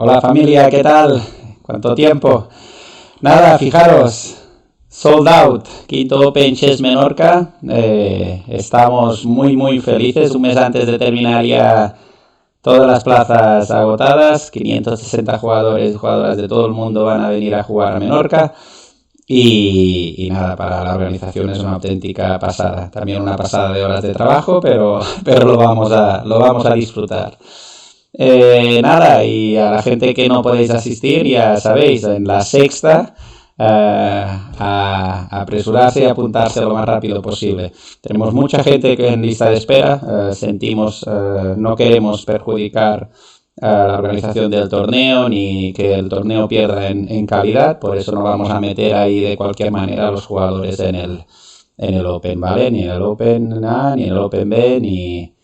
Hola familia, ¿qué tal? ¿Cuánto tiempo? Nada, fijaros, sold out, quinto Open Chess Menorca. Estamos muy felices. Un mes antes de terminar ya todas las plazas agotadas. 560 jugadores y jugadoras de todo el mundo van a venir a jugar a Menorca. Y nada, para la organización es una auténtica pasada. También una pasada de horas de trabajo, pero lo vamos a disfrutar. Nada, y a la gente que no podéis asistir, ya sabéis, en la sexta, a apresurarse y apuntarse lo más rápido posible. Tenemos mucha gente que en lista de espera, no queremos perjudicar a la organización del torneo ni que el torneo pierda en calidad, por eso no vamos a meter ahí de cualquier manera a los jugadores en el Open, ¿vale? Ni en el Open A, ni en el Open B, ni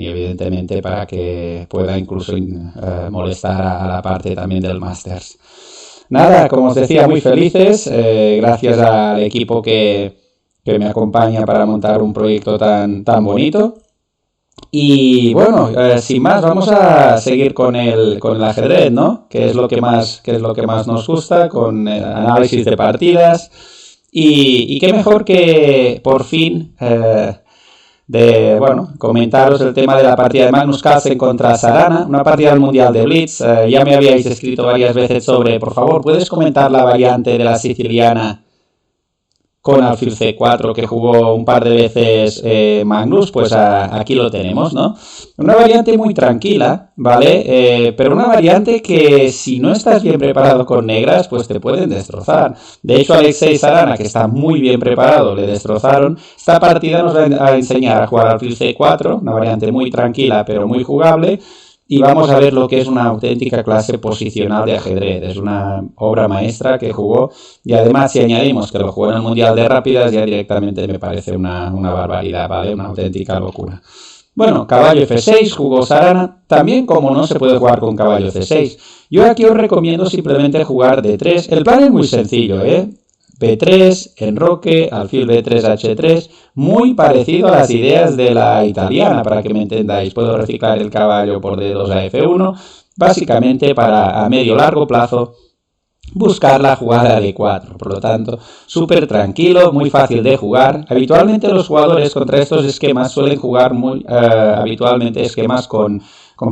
evidentemente para que pueda incluso molestar a la parte también del Masters. Nada, como os decía, muy felices, gracias al equipo que me acompaña para montar un proyecto tan bonito. Y bueno, sin más, vamos a seguir con el ajedrez, ¿no? Que es lo que más nos gusta, con el análisis de partidas. Y qué mejor que por fin comentaros el tema de la partida de Magnus Carlsen contra Sarana, una partida del Mundial de Blitz. Ya me habíais escrito varias veces sobre, por favor, ¿puedes comentar la variante de la siciliana con alfil C4 que jugó un par de veces Magnus? Pues aquí lo tenemos, ¿no? Una variante muy tranquila, ¿vale? Pero una variante que si no estás bien preparado con negras, pues te pueden destrozar. De hecho, Alexei Sarana, que está muy bien preparado, le destrozaron. Esta partida nos va a enseñar a jugar alfil C4, una variante muy tranquila pero muy jugable. Y vamos a ver lo que es una auténtica clase posicional de ajedrez. Es una obra maestra que jugó. Y además, si añadimos que lo jugó en el Mundial de Rápidas, ya directamente me parece una barbaridad, ¿vale? Una auténtica locura. Bueno, caballo F6, jugó Sarana. También, como no se puede jugar con caballo C6. Yo aquí os recomiendo simplemente jugar D3. El plan es muy sencillo, ¿eh? B3, enroque, alfil B3, H3, muy parecido a las ideas de la italiana, para que me entendáis. Puedo reciclar el caballo por D2 a F1, básicamente para a medio largo plazo buscar la jugada de 4. Por lo tanto, súper tranquilo, muy fácil de jugar. Habitualmente los jugadores contra estos esquemas suelen jugar habitualmente esquemas con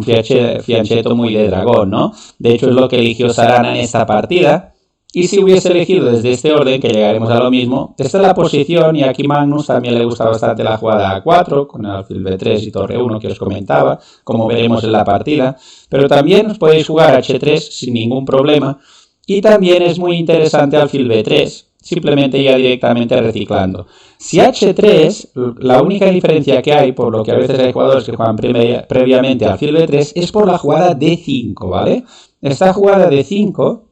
fianchetto muy de dragón, ¿no? De hecho, es lo que eligió Sarana en esta partida. Y si hubiese elegido desde este orden, que llegaremos a lo mismo, esta es la posición, y aquí Magnus también le gusta bastante la jugada A4, con el alfil B3 y torre 1 que os comentaba, como veremos en la partida. Pero también os podéis jugar H3 sin ningún problema. Y también es muy interesante alfil B3, simplemente ya directamente reciclando. Si H3, la única diferencia que hay, por lo que a veces hay jugadores que juegan previamente alfil B3, es por la jugada D5, ¿vale? Esta jugada D5...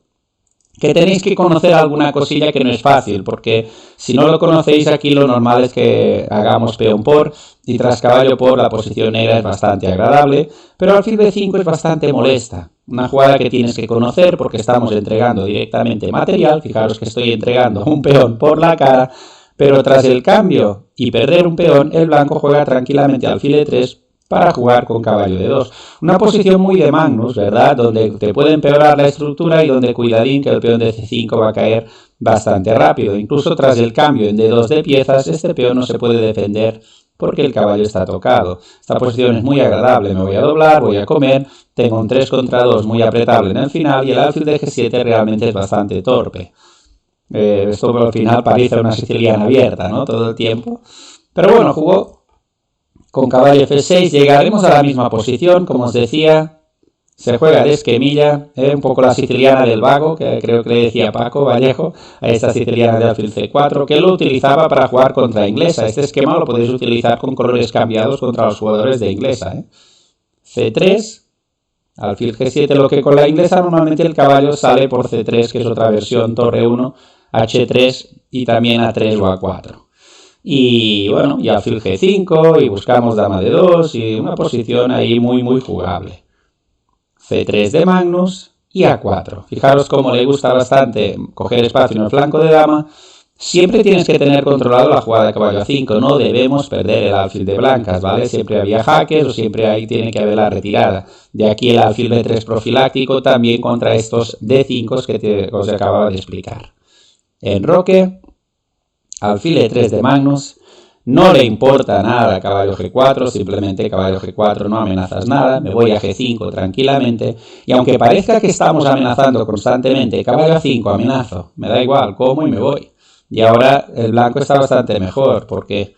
que tenéis que conocer alguna cosilla que no es fácil, porque si no lo conocéis aquí lo normal es que hagamos peón por y tras caballo por. La posición negra es bastante agradable, pero alfil B5 es bastante molesta. Una jugada que tienes que conocer porque estamos entregando directamente material. Fijaros que estoy entregando un peón por la cara, pero tras el cambio y perder un peón, el blanco juega tranquilamente alfil E3 para jugar con caballo de 2. Una posición muy de Magnus, ¿verdad? Donde te puede empeorar la estructura y donde cuidadín que el peón de C5 va a caer bastante rápido. Incluso tras el cambio en D2 de piezas, este peón no se puede defender porque el caballo está tocado. Esta posición es muy agradable. Me voy a doblar, voy a comer, tengo un 3 contra 2 muy apretable en el final y el alfil de G7 realmente es bastante torpe. Esto al final parece una siciliana abierta, ¿no? Todo el tiempo. Pero bueno, jugó con caballo F6, llegaremos a la misma posición, como os decía, se juega de esquemilla, un poco la siciliana del vago, que creo que le decía Paco Vallejo, a esta siciliana de alfil C4, que lo utilizaba para jugar contra inglesa. Este esquema lo podéis utilizar con colores cambiados contra los jugadores de inglesa, C3, alfil G7, lo que con la inglesa normalmente el caballo sale por C3, que es otra versión, torre 1, H3 y también A3 o A4. Y bueno, y alfil G5 y buscamos dama de 2 y una posición ahí muy jugable. C3 de Magnus y A4. Fijaros cómo le gusta bastante coger espacio en el flanco de dama. Siempre tienes que tener controlado la jugada de caballo A5, no debemos perder el alfil de blancas, ¿vale? Siempre había jaques o siempre ahí tiene que haber la retirada. De aquí el alfil B3 profiláctico también contra estos D5 que os acababa de explicar. Enroque, alfil E3 de Magnus, no le importa nada caballo G4, simplemente caballo G4 no amenazas nada, me voy a G5 tranquilamente, y aunque parezca que estamos amenazando constantemente, caballo A5 amenazo, me da igual, como y me voy. Y ahora el blanco está bastante mejor porque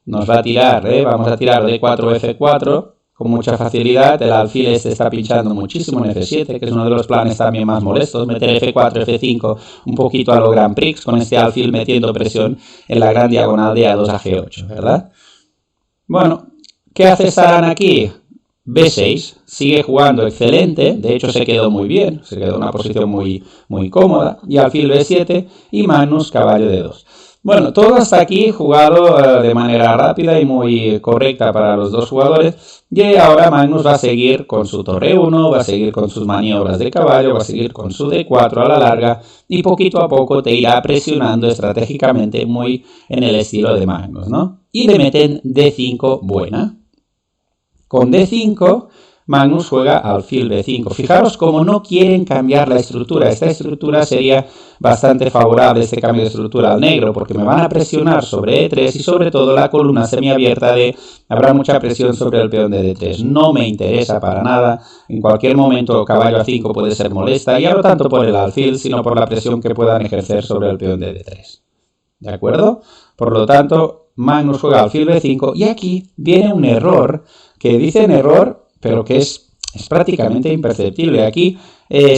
nos va a tirar, vamos a tirar D4 F4 con mucha facilidad. El alfil este está pinchando muchísimo en F7, que es uno de los planes también más molestos. Meter F4, F5 un poquito a lo Grand Prix con este alfil metiendo presión en la gran diagonal de A2 a G8, ¿verdad? Bueno, ¿qué hace Sarana aquí? B6, sigue jugando excelente, de hecho se quedó muy bien, se quedó en una posición muy cómoda, y alfil B7 y Magnus caballo D2. Bueno, todo hasta aquí jugado de manera rápida y muy correcta para los dos jugadores, y ahora Magnus va a seguir con su torre 1, va a seguir con sus maniobras de caballo, va a seguir con su D4 a la larga, y poquito a poco te irá presionando estratégicamente muy en el estilo de Magnus, ¿no? Y le meten D5 buena. Con D5, Magnus juega alfil B5. Fijaros cómo no quieren cambiar la estructura. Esta estructura sería bastante favorable, este cambio de estructura al negro, porque me van a presionar sobre E3 y sobre todo la columna semiabierta habrá mucha presión sobre el peón de D3. No me interesa para nada. En cualquier momento caballo A5 puede ser molesta, ya no tanto por el alfil, sino por la presión que puedan ejercer sobre el peón de D3. ¿De acuerdo? Por lo tanto, Magnus juega alfil B5 y aquí viene un error que dicen error, pero que es prácticamente imperceptible. Aquí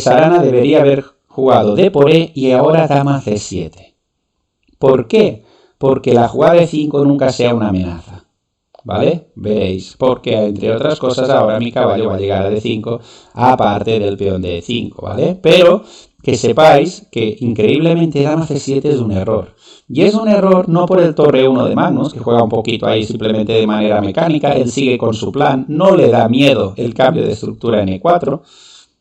Sarana debería haber jugado D por E y ahora dama C7. ¿Por qué? Porque la jugada de 5 nunca sea una amenaza, ¿vale? Veréis, porque entre otras cosas ahora mi caballo va a llegar a D5 aparte del peón de E5, ¿vale? Pero que sepáis que increíblemente dama C7 es un error. Y es un error no por el torre 1 de Magnus, que juega un poquito ahí simplemente de manera mecánica, él sigue con su plan, no le da miedo el cambio de estructura en E4,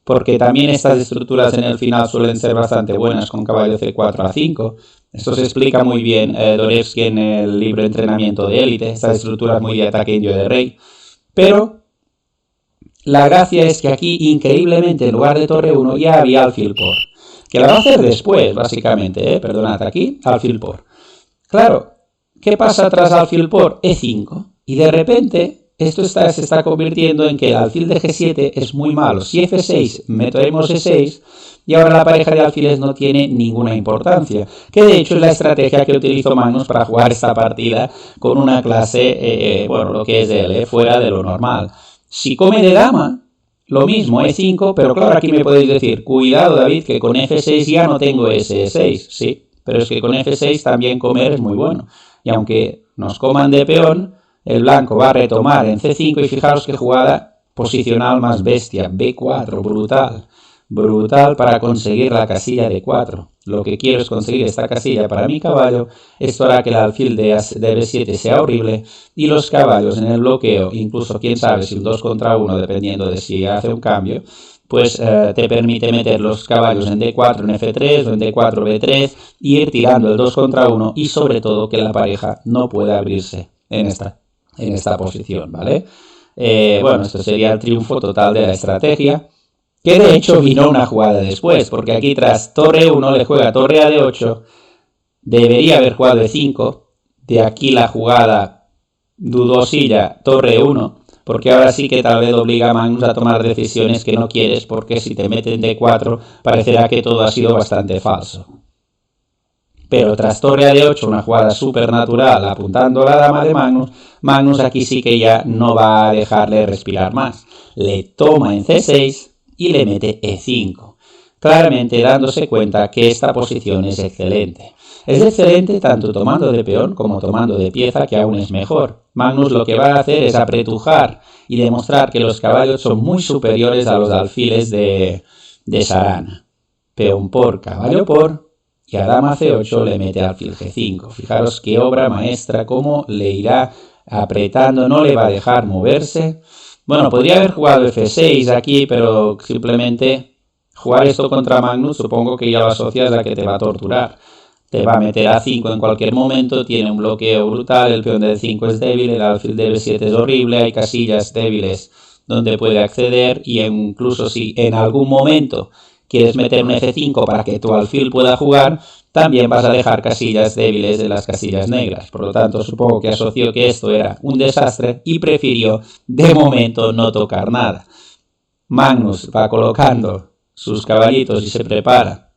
porque también estas estructuras en el final suelen ser bastante buenas con caballo C4 a 5. Esto se explica muy bien Dorevsky en el libro de entrenamiento de élite, estas estructuras muy de ataque indio de rey. Pero la gracia es que aquí, increíblemente, en lugar de torre 1 ya había alfil por, que la va a hacer después, básicamente, perdonad, aquí, alfil por. Claro, ¿qué pasa tras alfil por? E5. Y de repente, esto se está convirtiendo en que el alfil de G7 es muy malo. Si F6, metemos E6, y ahora la pareja de alfiles no tiene ninguna importancia. Que de hecho es la estrategia que utilizó Magnus para jugar esta partida con una clase, lo que es él, fuera de lo normal. Si come de dama, lo mismo, E5, pero claro, aquí me podéis decir, cuidado David, que con F6 ya no tengo ese E6, sí, pero es que con F6 también comer es muy bueno. Y aunque nos coman de peón, el blanco va a retomar en C5 y fijaros qué jugada posicional más bestia, B4, brutal para conseguir la casilla de 4. Lo que quiero es conseguir esta casilla para mi caballo. Esto hará que el alfil de B7 sea horrible y los caballos en el bloqueo, incluso quién sabe si un 2 contra 1, dependiendo de si hace un cambio, pues te permite meter los caballos en D4 en F3 o en D4 B3 y ir tirando el 2 contra 1 y sobre todo que la pareja no pueda abrirse en esta posición, ¿vale? Esto sería el triunfo total de la estrategia. Que de hecho vino una jugada después, porque aquí tras torre 1 le juega torre a D8, debería haber jugado E5, de aquí la jugada dudosilla, torre 1, porque ahora sí que tal vez obliga a Magnus a tomar decisiones que no quieres, porque si te meten D4 parecerá que todo ha sido bastante falso. Pero tras torre a D8, una jugada súper natural apuntando a la dama de Magnus aquí sí que ya no va a dejarle respirar más. Le toma en C6 y le mete E5, claramente dándose cuenta que esta posición es excelente. Es excelente tanto tomando de peón como tomando de pieza, que aún es mejor. Magnus lo que va a hacer es apretujar y demostrar que los caballos son muy superiores a los alfiles de Sarana. Peón por, caballo por, y a dama C8 le mete alfil G5. Fijaros qué obra maestra, cómo le irá apretando, no le va a dejar moverse. Bueno, podría haber jugado F6 aquí, pero simplemente jugar esto contra Magnus supongo que ya lo asocias a que te va a torturar. te va a meter A5 en cualquier momento, tiene un bloqueo brutal, el peón de D5 es débil, el alfil de B7 es horrible, hay casillas débiles donde puede acceder, y incluso si en algún momento quieres meter un F5 para que tu alfil pueda jugar, también vas a dejar casillas débiles en las casillas negras. Por lo tanto, supongo que asoció que esto era un desastre y prefirió de momento no tocar nada. Magnus va colocando sus caballitos y se prepara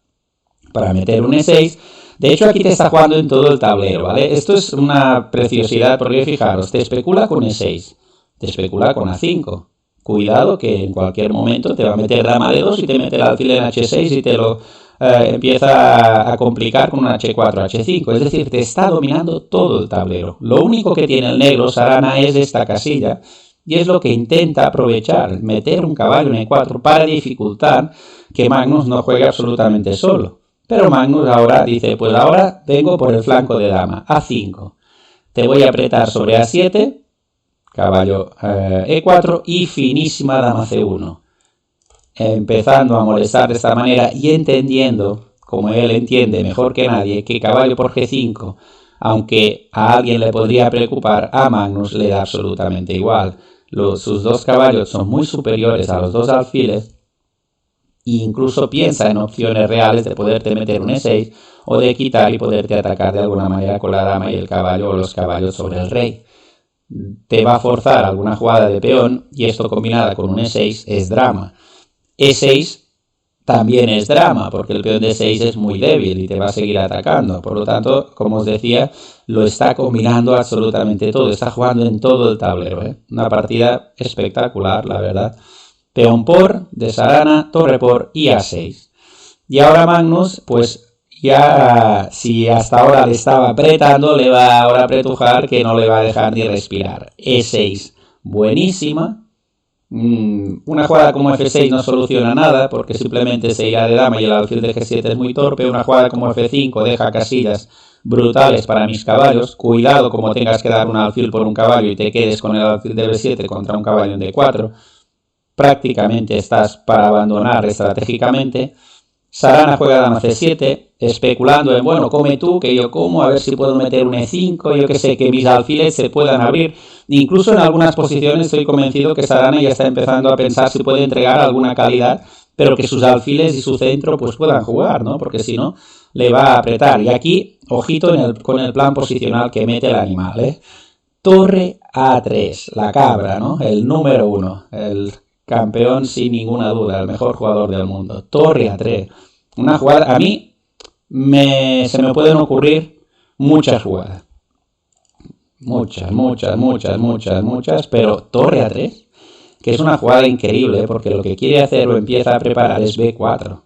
para meter un E6. De hecho, aquí te está jugando en todo el tablero, ¿vale? Esto es una preciosidad porque, fijaros, te especula con E6, te especula con A5. Cuidado que en cualquier momento te va a meter dama de 2 y te mete el alfil en H6 y te lo empieza a complicar con un H4, H5. Es decir, te está dominando todo el tablero. Lo único que tiene el negro, Sarana, es esta casilla, y es lo que intenta aprovechar, meter un caballo en E4 para dificultar que Magnus no juegue absolutamente solo. Pero Magnus ahora dice, pues ahora vengo por el flanco de dama, A5. Te voy a apretar sobre A7, caballo E4 y finísima dama C1. Empezando a molestar de esta manera y entendiendo, como él entiende mejor que nadie, que caballo por G5, aunque a alguien le podría preocupar, a Magnus le da absolutamente igual. Sus dos caballos son muy superiores a los dos alfiles, e incluso piensa en opciones reales de poderte meter un E6 o de quitar y poderte atacar de alguna manera con la dama y el caballo o los caballos sobre el rey. Te va a forzar alguna jugada de peón y esto combinada con un E6 es drama. E6 también es drama porque el peón de 6 es muy débil y te va a seguir atacando. Por lo tanto, como os decía, lo está combinando absolutamente todo. Está jugando en todo el tablero, ¿eh? Una partida espectacular, la verdad. Peón por, de Sarana, torre por y A6. Y ahora Magnus, pues ya si hasta ahora le estaba apretando, le va ahora a apretujar que no le va a dejar ni respirar. E6, buenísima. Una jugada como F6 no soluciona nada porque simplemente se irá de dama y el alfil de G7 es muy torpe. Una jugada como F5 deja casillas brutales para mis caballos. Cuidado como tengas que dar un alfil por un caballo y te quedes con el alfil de B7 contra un caballo en D4. Prácticamente estás para abandonar estratégicamente. Sarana juega dama C7, especulando en, bueno, come tú, que yo como, a ver si puedo meter un E5, yo que sé, que mis alfiles se puedan abrir. Incluso en algunas posiciones estoy convencido que Sarana ya está empezando a pensar si puede entregar alguna calidad, pero que sus alfiles y su centro pues puedan jugar, ¿no? Porque si no, le va a apretar. Y aquí, ojito con el plan posicional que mete el animal, ¿eh? Torre A3, la cabra, ¿no? El número 1, el campeón sin ninguna duda, el mejor jugador del mundo. Torre A3. Una jugada, a mí se me pueden ocurrir muchas jugadas. Muchas, pero torre A3, que es una jugada increíble, porque lo que quiere hacer o empieza a preparar es B4.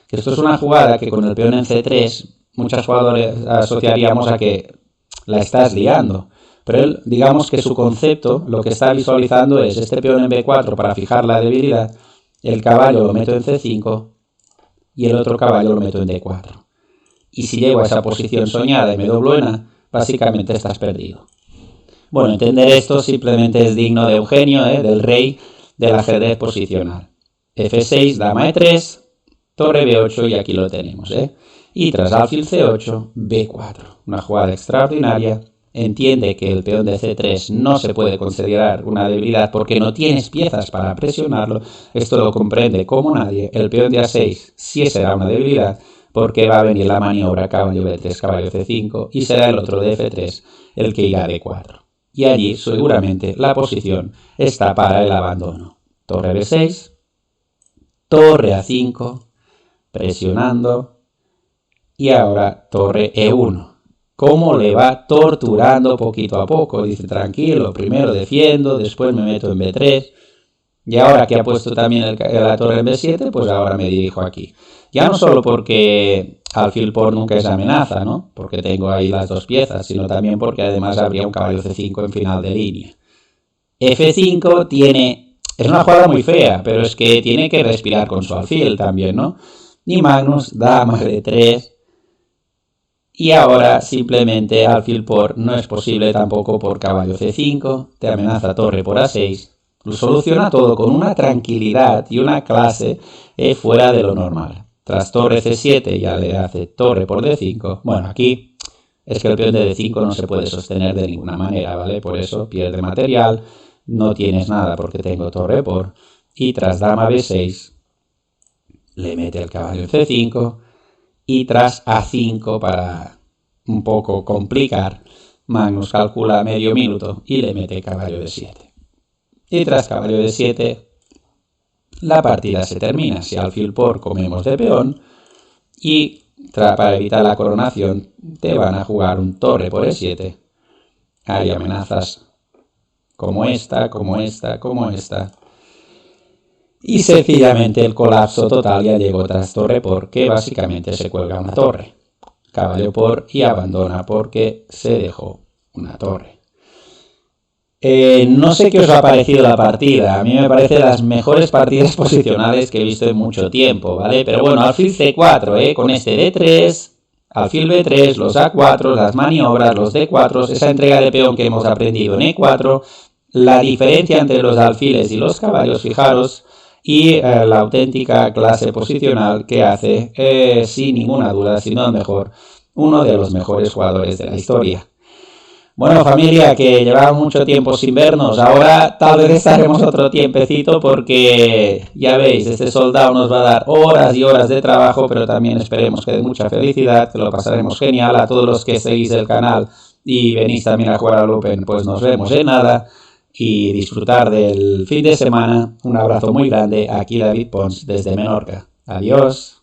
Que esto es una jugada que con el peón en C3, muchos jugadores asociaríamos a que la estás liando. Pero él, digamos que su concepto, lo que está visualizando es este peón en B4 para fijar la debilidad, el caballo lo meto en C5 y el otro caballo lo meto en D4. Y si llego a esa posición soñada y me doblo en A, básicamente estás perdido. Bueno, entender esto simplemente es digno de Eugenio, del rey del ajedrez posicional. F6, dama E3, torre B8 y aquí lo tenemos. Y tras alfil C8, B4. Una jugada extraordinaria. Entiende que el peón de C3 no se puede considerar una debilidad porque no tienes piezas para presionarlo. Esto lo comprende como nadie. El peón de A6 sí será una debilidad porque va a venir la maniobra caballo B3, caballo C5 y será el otro de F3 el que irá a D4. Y allí seguramente la posición está para el abandono. Torre B6, torre A5, presionando y ahora torre E1. Cómo le va torturando poquito a poco. Dice, tranquilo, primero defiendo, después me meto en B3. Y ahora que ha puesto también la torre en B7, pues ahora me dirijo aquí. Ya no solo porque alfil por nunca es amenaza, ¿no? Porque tengo ahí las dos piezas, sino también porque además habría un caballo C5 en final de línea. F5 es una jugada muy fea, pero es que tiene que respirar con su alfil también, ¿no? Y Magnus, dama D3. Y ahora simplemente alfil por no es posible tampoco por caballo C5, te amenaza torre por A6, lo soluciona todo con una tranquilidad y una clase fuera de lo normal. tras torre C7 ya le hace torre por D5. Bueno, aquí es que el peón de D5 no se puede sostener de ninguna manera, ¿vale? Por eso pierde material, no tienes nada porque tengo torre por... Y tras dama B6 le mete el caballo en C5 y tras A5 para un poco complicar, Magnus calcula medio minuto y le mete caballo D7. Y tras caballo D7 la partida se termina. Si alfil por comemos de peón y para evitar la coronación te van a jugar un torre por E7. Hay amenazas como esta, como esta, como esta. Y sencillamente el colapso total ya llegó tras torre por, que básicamente se cuelga una torre. Caballo por y abandona porque se dejó una torre. No sé qué os ha parecido la partida. A mí me parece de las mejores partidas posicionales que he visto en mucho tiempo, ¿vale? Pero bueno, alfil C4, con este D3, alfil B3, los A4, las maniobras, los D4, esa entrega de peón que hemos aprendido en E4, la diferencia entre los alfiles y los caballos, fijaros, y la auténtica clase posicional que hace, sin ninguna duda, si no el mejor, uno de los mejores jugadores de la historia. Bueno, familia, que llevamos mucho tiempo sin vernos. Ahora tal vez estaremos otro tiempecito porque, ya veis, este soldado nos va a dar horas y horas de trabajo, pero también esperemos que de mucha felicidad, que lo pasaremos genial. A todos los que seguís el canal y venís también a jugar al Open, pues nos vemos en nada y disfrutar del fin de semana. Un abrazo muy grande. Aquí David Pons desde Menorca. Adiós.